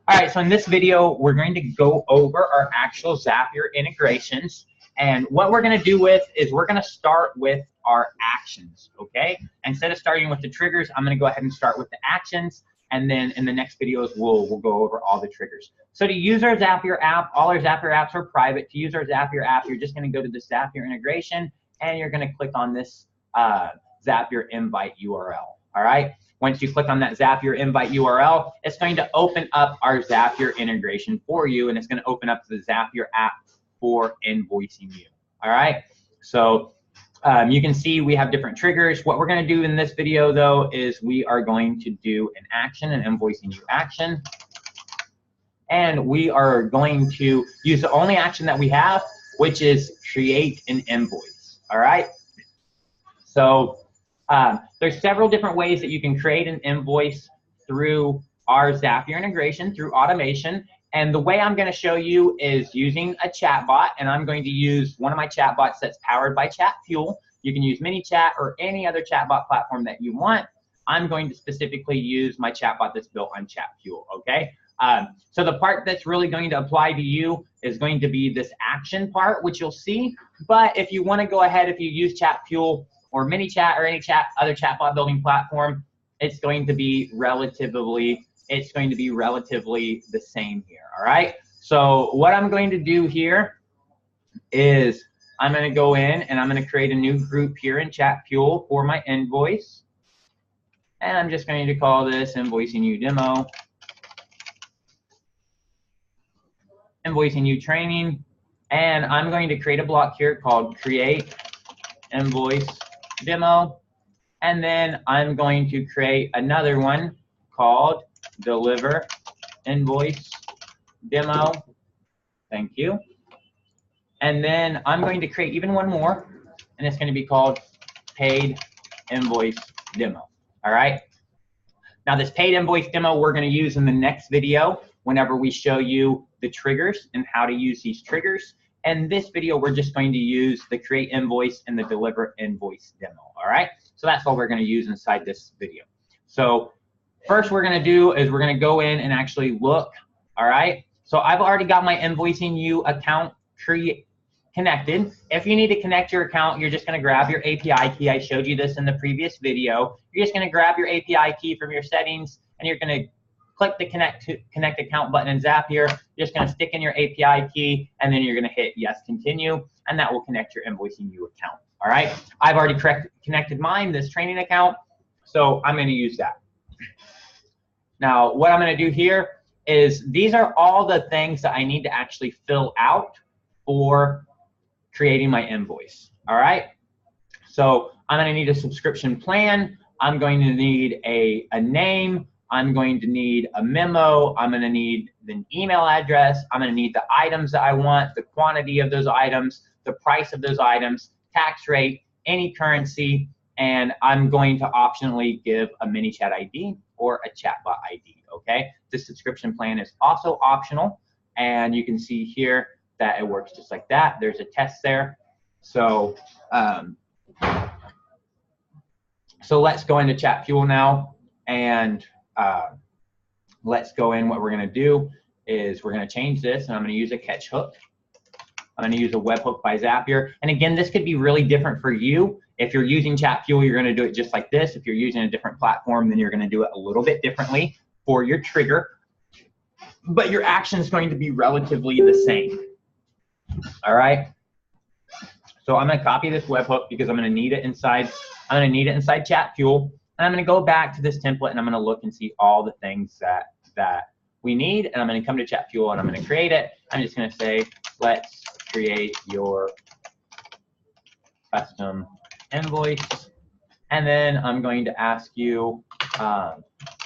All right, so in this video, we're going to go over our actual Zapier integrations. And what we're going to do is we're going to start with our actions, okay? Instead of starting with the triggers, I'm going to go ahead and start with the actions. And then in the next videos, we'll go over all the triggers. So to use our Zapier app, all our Zapier apps are private. To use our Zapier app, you're just going to go to the Zapier integration, and you're going to click on this Zapier invite URL, all right? Once you click on that Zapier invite URL, it's going to open up our Zapier integration for you, and it's going to open up the Zapier app for Invoicing You, all right? So you can see we have different triggers. What we're going to do in this video, though, is we are going to do an action, an Invoicing You action, and we are going to use the only action that we have, which is create an invoice, all right? So there's several different ways that you can create an invoice through our Zapier integration, through automation. And the way I'm going to show you is using a chatbot, and I'm going to use one of my chatbots that's powered by Chatfuel. You can use ManyChat or any other chatbot platform that you want. I'm going to specifically use my chatbot that's built on Chatfuel, okay? So the part that's really going to apply to you is going to be this action part, which you'll see. But if you want to go ahead, if you use Chatfuel or ManyChat or any other chatbot building platform, it's going to be relatively the same here, all right? So what I'm going to do here is I'm going to go in and I'm going to create a new group here in Chatfuel for my invoice. And I'm just going to call this Invoicing You Demo, Invoicing You Training, and I'm going to create a block here called Create Invoice Demo, and then I'm going to create another one called Deliver Invoice Demo. Thank you. And then I'm going to create even one more, and it's going to be called Paid Invoice Demo. All right. Now this Paid Invoice Demo we're going to use in the next video whenever we show you the triggers and how to use these triggers. And this video, we're just going to use the Create Invoice and the Deliver Invoice Demo, all right? So that's what we're going to use inside this video. So first we're going to do is we're going to go in and actually look, all right? So I've already got my Invoicing You account connected. If you need to connect your account, you're just going to grab your API key. I showed you this in the previous video. You're just going to grab your API key from your settings, and you're going to click the connect account button in Zapier. You're just going to stick in your API key, and then you're going to hit yes, continue, and that will connect your Invoicing You account. All right. I've already connected mine, this training account, so I'm going to use that. Now, what I'm going to do here is these are all the things that I need to actually fill out for creating my invoice. All right. So I'm going to need a subscription plan. I'm going to need a name. I'm going to need a memo. I'm going to need an email address. I'm going to need the items that I want, the quantity of those items, the price of those items, tax rate, any currency, and I'm going to optionally give a ManyChat ID or a chatbot ID, okay? This subscription plan is also optional, and you can see here that it works just like that. There's a test there. So, so let's go into Chatfuel now, and let's go in. What we're going to do is we're going to change this, and I'm going to use a catch hook. I'm going to use a webhook by Zapier. And again, this could be really different for you. If you're using Chatfuel, you're going to do it just like this. If you're using a different platform, then you're going to do it a little bit differently for your trigger. But your action is going to be relatively the same. All right. So I'm going to copy this webhook because I'm going to need it inside. I'm going to need it inside Chatfuel. And I'm going to go back to this template, and I'm going to look and see all the things that we need. And I'm going to come to Chatfuel, and I'm going to create it. I'm just going to say, let's create your custom invoice. And then I'm going to ask you,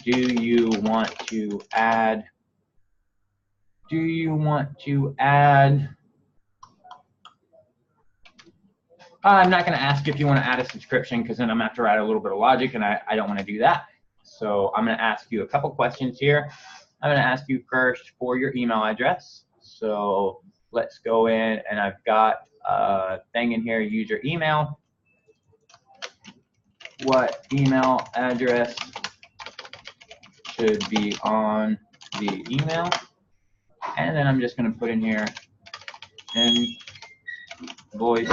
do you want to add, I'm not going to ask you if you want to add a subscription, because then I'm going to have to write a little bit of logic, and I don't want to do that. So I'm going to ask you a couple questions here. I'm going to ask you first for your email address. So let's go in, and I've got a thing in here, use your email. What email address should be on the email. And then I'm just going to put in here invoice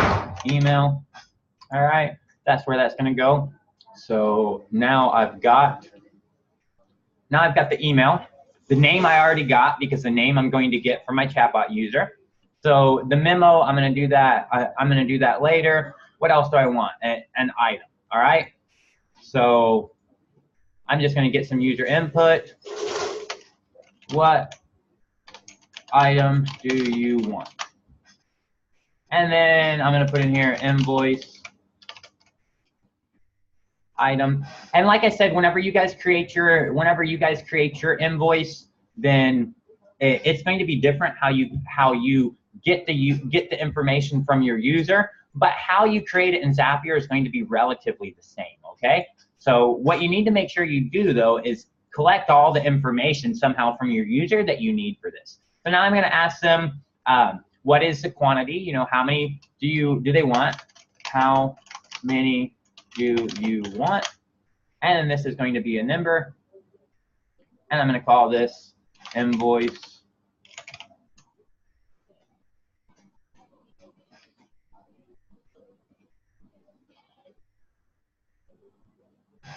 email. All right, that's where that's going to go. So now I've got the email. The name I already got because the name I'm going to get from my chatbot user. So the memo, I'm going to do that. I'm going to do that later. What else do I want? An item. All right. So I'm just going to get some user input. What item do you want? And then I'm going to put in here invoice item. And like I said, whenever you guys create your invoice, then it's going to be different how you get the information from your user, but how you create it in Zapier is going to be relatively the same, okay? So what you need to make sure you do though is collect all the information somehow from your user that you need for this. So now I'm going to ask them, what is the quantity? You know, how many do they want? How many do you want? And then this is going to be a number, and I'm going to call this invoice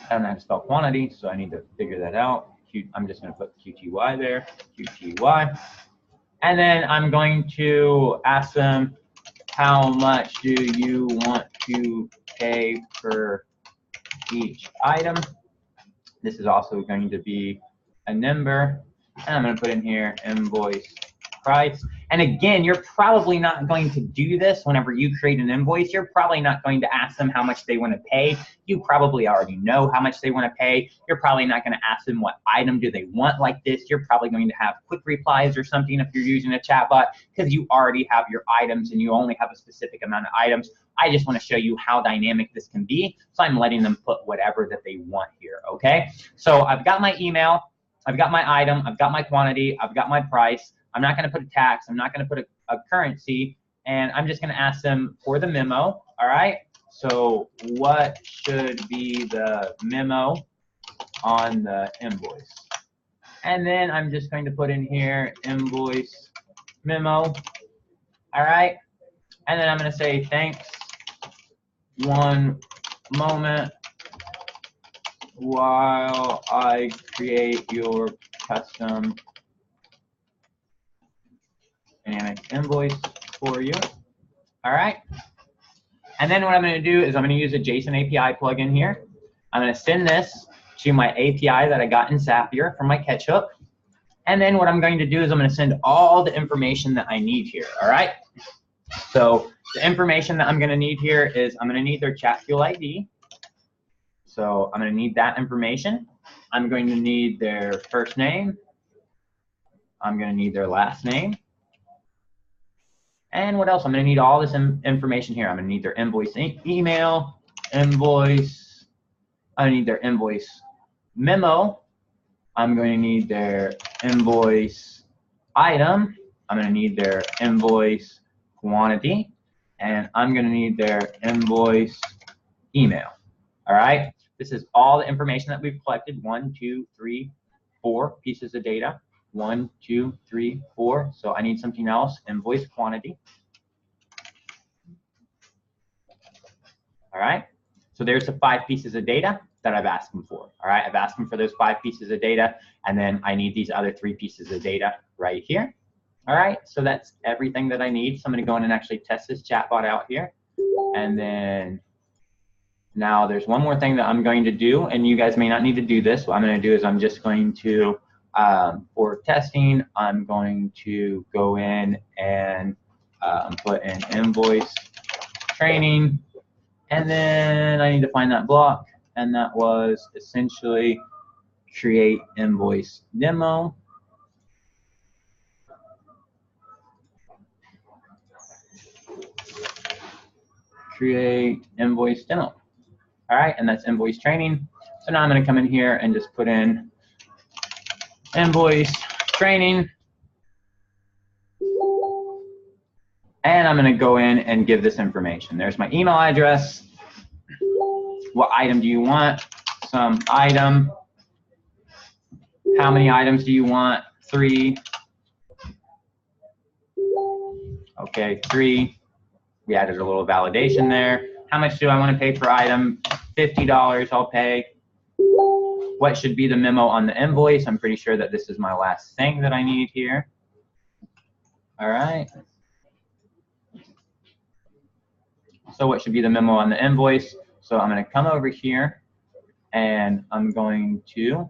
I don't know how to spell quantity, so I need to figure that out. I'm just going to put QTY there, QTY. And then I'm going to ask them, how much do you want to pay per each item? This is also going to be a number. And I'm going to put in here invoice price. And again, you're probably not going to do this whenever you create an invoice. You're probably not going to ask them how much they want to pay. You probably already know how much they want to pay. You're probably not going to ask them what item do they want like this. You're probably going to have quick replies or something if you're using a chatbot because you already have your items and you only have a specific amount of items. I just want to show you how dynamic this can be. So I'm letting them put whatever that they want here, okay? So I've got my email, I've got my item, I've got my quantity, I've got my price. I'm not going to put a tax. I'm not going to put a currency. And I'm just going to ask them for the memo. All right. So what should be the memo on the invoice? And then I'm just going to put in here invoice memo. All right. And then I'm going to say thanks. One moment while I create your custom dynamic invoice for you. All right. And then what I'm going to do is I'm going to use a JSON API plugin here. I'm going to send this to my API that I got in Zapier from my catch hook. And then what I'm going to do is I'm going to send all the information that I need here. All right. So the information that I'm going to need here is I'm going to need their Chatfuel ID. So I'm going to need that information. I'm going to need their first name. I'm going to need their last name. And what else? I'm going to need all this information here. I'm going to need their invoice email, invoice. I'm going to need their invoice memo. I'm going to need their invoice item. I'm going to need their invoice quantity. And I'm going to need their invoice email. All right. This is all the information that we've collected. 1, 2, 3, 4 pieces of data. 1, 2, 3, 4. So I need something else. Invoice quantity. All right. So there's the 5 pieces of data that I've asked them for. All right. I've asked them for those 5 pieces of data, and then I need these other 3 pieces of data right here. All right. So that's everything that I need. So I'm going to go in and actually test this chatbot out here, and then now there's one more thing that I'm going to do, and you guys may not need to do this. What I'm going to do is I'm just going to for testing, I'm going to go in and put in invoice training, and then I need to find that block, and that was essentially create invoice demo. Create invoice demo. All right, and that's invoice training. So now I'm going to come in here and just put in invoice training, and I'm going to go in and give this information. There's my email address. What item do you want? Some item. How many items do you want? 3. Okay, 3. We added a little validation there. How much do I want to pay per item? $50 I'll pay. What should be the memo on the invoice? I'm pretty sure that this is my last thing that I need here. All right. So what should be the memo on the invoice? So I'm going to come over here and I'm going to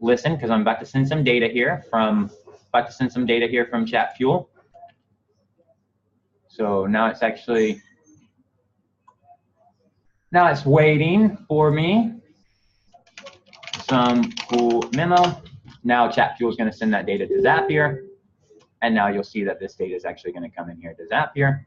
listen because I'm about to send some data here from Chatfuel. So now it's actually waiting for me. Some cool memo. Now Chatfuel is going to send that data to Zapier. And now you'll see that this data is actually going to come in here to Zapier.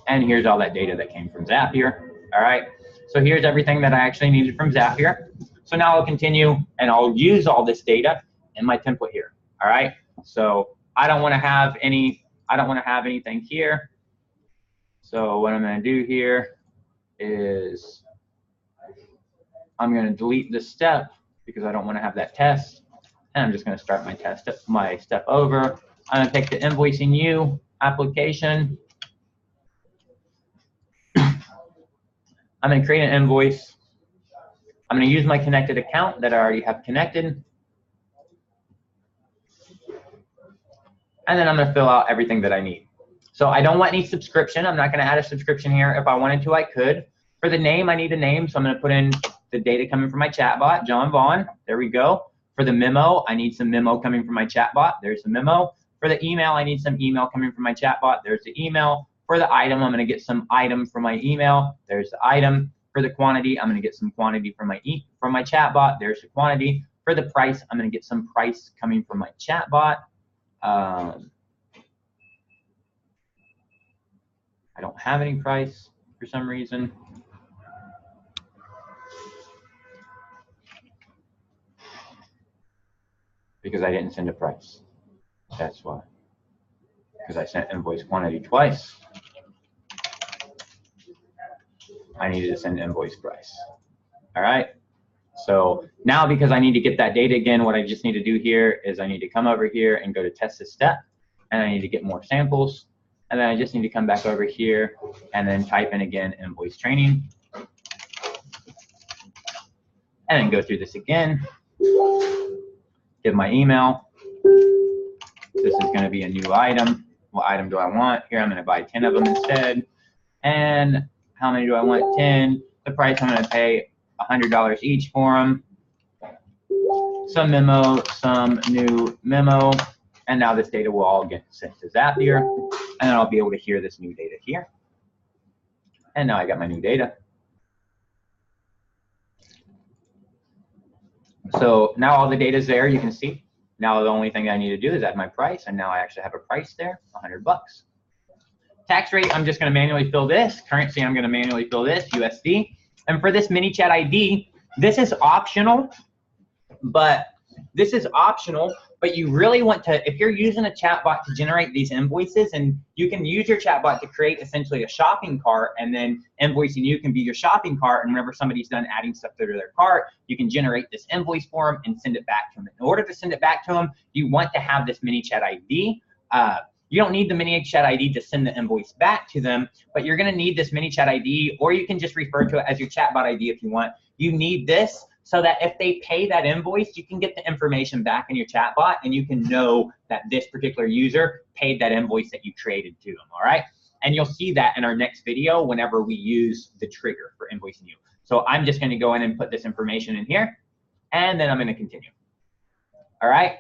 And here's all that data that came from Zapier. All right. So here's everything that I actually needed from Zapier. So now I'll continue and I'll use all this data in my template here. All right. So I don't want to have anything here. So what I'm going to do here is I'm going to delete this step because I don't want to have that test. And I'm just going to start my step over. I'm going to take the Invoicing You application. I'm going to create an invoice. I'm going to use my connected account that I already have connected. And then I'm going to fill out everything that I need. So I don't want any subscription. I'm not going to add a subscription here. If I wanted to, I could. For the name, I need a name. So I'm going to put in the data coming from my chatbot, John Vaughn. There we go. For the memo, I need some memo coming from my chatbot. There's the memo. For the email, I need some email coming from my chatbot. There's the email. For the item, I'm going to get some item from my email. There's the item. For the quantity, I'm going to get some quantity from my chatbot. There's the quantity. For the price, I'm going to get some price coming from my chatbot. I don't have any price for some reason. Because I didn't send a price. That's why. Because I sent invoice quantity twice. I needed to send invoice price. All right. So now because I need to get that data again, what I just need to do here is I need to come over here and go to test this step. And I need to get more samples. And then I just need to come back over here and then type in again invoice training. And then go through this again. Give my email. This is going to be a new item. What item do I want? Here I'm going to buy 10 of them instead. And how many do I want? 10. The price I'm going to pay $100 each for them. Some memo, some new memo. And now this data will all get sent to Zapier. And then I'll be able to hear this new data here. And now I got my new data. So now all the data is there, you can see. Now the only thing I need to do is add my price, and now I actually have a price there, $100. Tax rate, I'm just going to manually fill this. Currency, I'm going to manually fill this, USD. And for this mini chat ID, this is optional, but you really want to, if you're using a chatbot to generate these invoices, and you can use your chatbot to create essentially a shopping cart, and then Invoicing You can be your shopping cart, and whenever somebody's done adding stuff to their cart, you can generate this invoice for them and send it back to them. In order to send it back to them, you want to have this mini chat ID. You don't need the mini chat ID to send the invoice back to them, but you're going to need this mini chat ID, or you can just refer to it as your chatbot ID if you want. You need this so that if they pay that invoice, you can get the information back in your chatbot, and you can know that this particular user paid that invoice that you created to them, all right? And you'll see that in our next video whenever we use the trigger for Invoicing You. So I'm just going to go in and put this information in here, and then I'm going to continue. All right?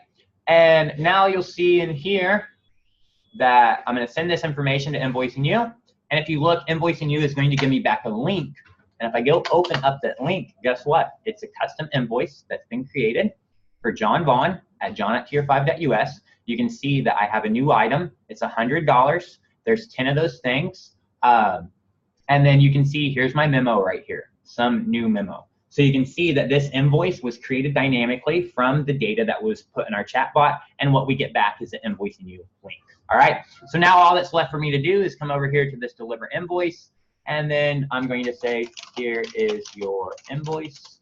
And now you'll see in here that I'm going to send this information to Invoicing You. And if you look, Invoicing You is going to give me back a link. And if I go open up that link, guess what? It's a custom invoice that's been created for John Vaughn at john@tier5.us. You can see that I have a new item. It's $100. There's 10 of those things. And then you can see here's my memo right here, some new memo. So you can see that this invoice was created dynamically from the data that was put in our chatbot, and what we get back is the Invoicing You link. All right, so now all that's left for me to do is come over here to this deliver invoice, and then I'm going to say, here is your invoice.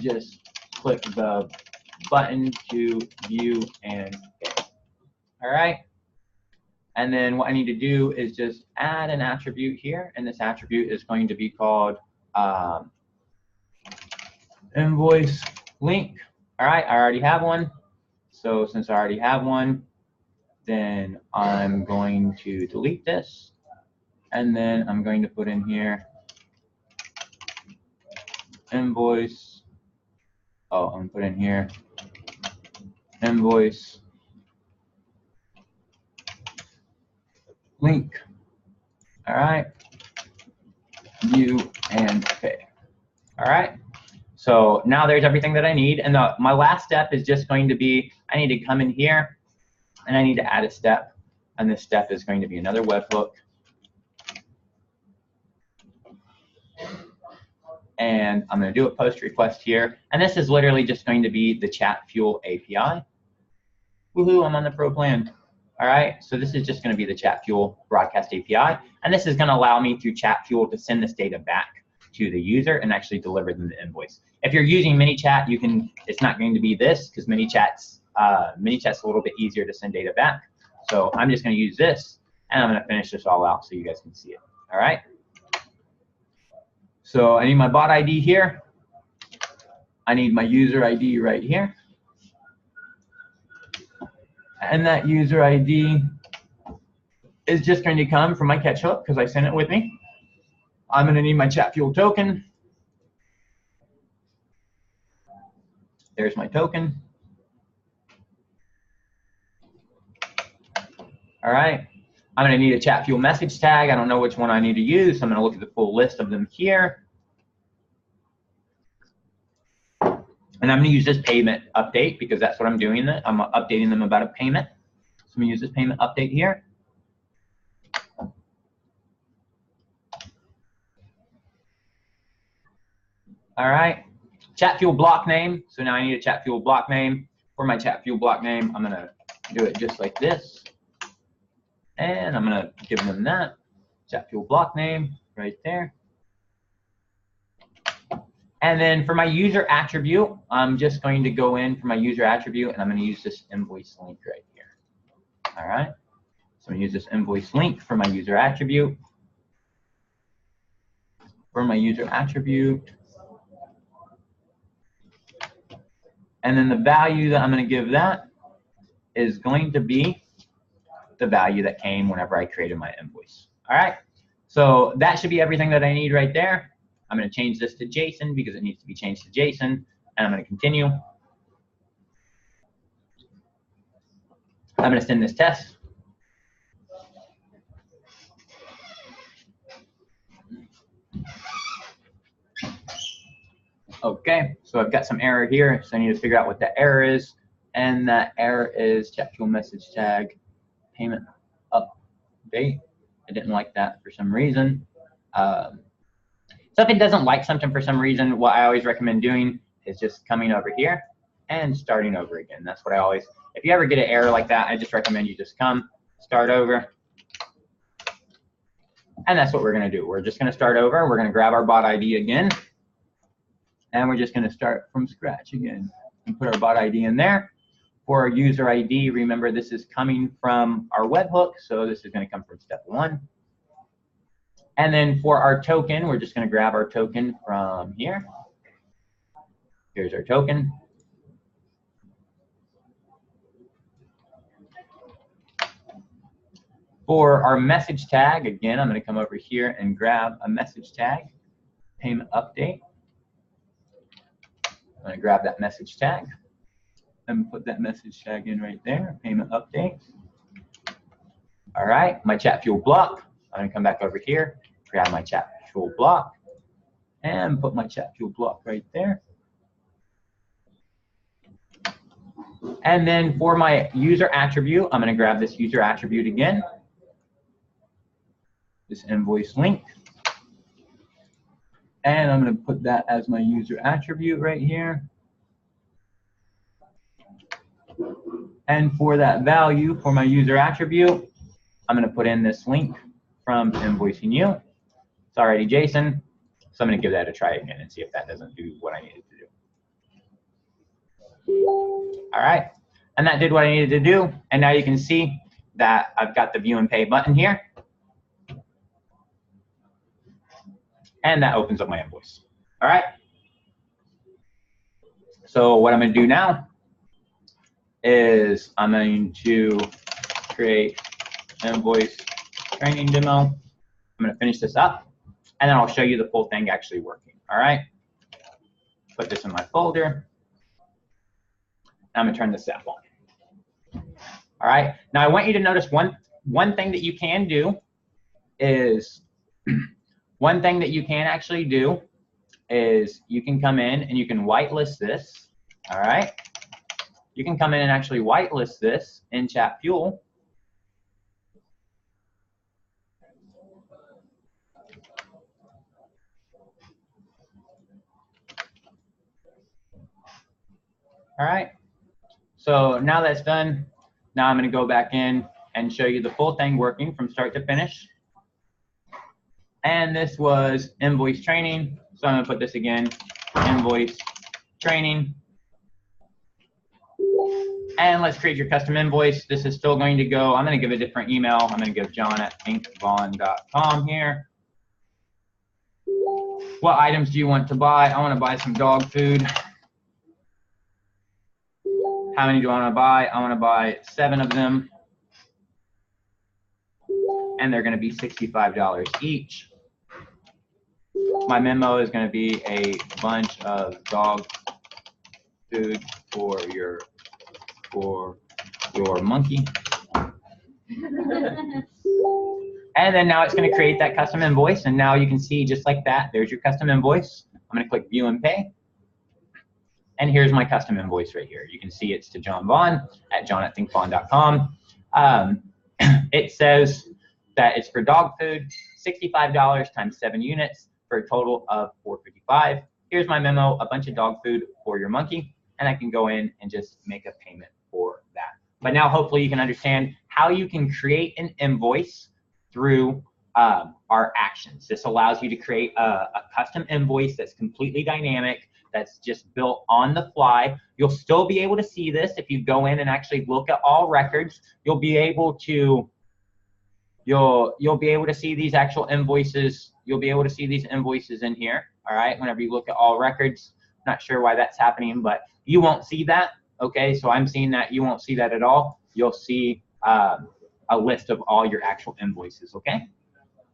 just click the button to view and pay. All right. And then what I need to do is just add an attribute here, and this attribute is going to be called invoice link. All right, I already have one. So since I already have one, then I'm going to delete this, and then I'm going to put in here invoice. Oh, I'm going to put in here invoice link. All right, view and pay. All right. So now there's everything that I need, and my last step is just going to be, I need to come in here and I need to add a step, and this step is going to be another webhook. And I'm going to do a post request here, and this is literally just going to be the Chatfuel API. Woohoo, I'm on the pro plan. All right, so this is just going to be the Chatfuel broadcast API, and this is going to allow me through Chatfuel to send this data back to the user and actually deliver them the invoice. If you're using ManyChat, you can. It's not going to be this because ManyChat's a little bit easier to send data back. So I'm just going to use this, and I'm going to finish this all out so you guys can see it. All right. So I need my bot ID here. I need my user ID right here, and that user ID is just going to come from my catch hook because I sent it with me. I'm going to need my Chatfuel token. There's my token. All right. I'm going to need a Chatfuel message tag. I don't know which one I need to use, so I'm going to look at the full list of them here. And I'm going to use this payment update because that's what I'm doing. I'm updating them about a payment. So I'm going to use this payment update here. All right, Chatfuel block name. So now I need a Chatfuel block name. For my Chatfuel block name, I'm gonna do it just like this. And I'm gonna give them that. Chatfuel block name right there. And then for my user attribute, I'm just going to go in for my user attribute, and I'm gonna use this invoice link right here. All right, so I'm gonna use this invoice link for my user attribute. For my user attribute, and then the value that I'm going to give that is going to be the value that came whenever I created my invoice. All right, so that should be everything that I need right there. I'm going to change this to JSON because it needs to be changed to JSON, and I'm going to continue. I'm going to send this test. Okay, so I've got some error here, so I need to figure out what that error is, and that error is Chatfuel message tag payment update. I didn't like that for some reason. So if it doesn't like something for some reason, what I always recommend doing is just coming over here and starting over again. That's what I always, if you ever get an error like that, I just recommend you just come, start over, and that's what we're going to do. We're just going to start over. We're going to grab our bot ID again. And we're just going to start from scratch again and put our bot ID in there. For our user ID, remember this is coming from our webhook, so this is going to come from step 1. And then for our token, we're just going to grab our token from here. Here's our token. For our message tag, again, I'm going to come over here and grab a message tag, payment update. I'm going to grab that message tag and put that message tag in right there, payment update. All right, my Chatfuel block. I'm going to come back over here, grab my Chatfuel block, and put my Chatfuel block right there. And then for my user attribute, I'm going to grab this user attribute again, this invoice link. And I'm going to put that as my user attribute right here. And for that value, for my user attribute, I'm going to put in this link from Invoicing You. It's already JSON, so I'm going to give that a try again and see if that doesn't do what I needed to do. All right, and that did what I needed to do. And now you can see that I've got the view and pay button here. And that opens up my invoice. All right. So what I'm going to do now is I'm going to create invoice training demo. I'm going to finish this up, and then I'll show you the full thing actually working. All right. Put this in my folder. I'm going to turn this app on. All right. Now I want you to notice one thing that you can do is one thing that you can actually do is you can come in and you can whitelist this. All right. You can come in and actually whitelist this in Chatfuel. All right. So now that's done. Now I'm going to go back in and show you the full thing working from start to finish. And this was invoice training. So I'm going to put this again, invoice training. And let's create your custom invoice. This is still going to go, I'm going to give a different email. I'm going to give john@thinkvaughn.com here. What items do you want to buy? I want to buy some dog food. How many do I want to buy? I want to buy 7 of them. And they're going to be $65 each. My memo is going to be a bunch of dog food for your monkey. And then now it's going to create that custom invoice. And now you can see just like that, there's your custom invoice. I'm going to click view and pay. And here's my custom invoice right here. You can see it's to John Vaughn at john@thinkvaughn.com. It says that it's for dog food, $65 times 7 units for a total of $455. Here's my memo, a bunch of dog food for your monkey, and I can go in and just make a payment for that. But now hopefully you can understand how you can create an invoice through our actions. This allows you to create a custom invoice that's completely dynamic, that's just built on the fly. You'll still be able to see this if you go in and actually look at all records. You'll be able to see these actual invoices. You'll be able to see these invoices in here. All right. Whenever you look at all records, not sure why that's happening, but you won't see that. Okay. So I'm seeing that you won't see that at all. You'll see a list of all your actual invoices. Okay.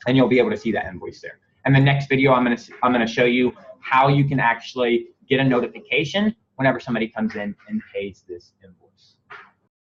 And you'll be able to see that invoice there. And the next video, I'm gonna show you how you can actually get a notification whenever somebody comes in and pays this invoice.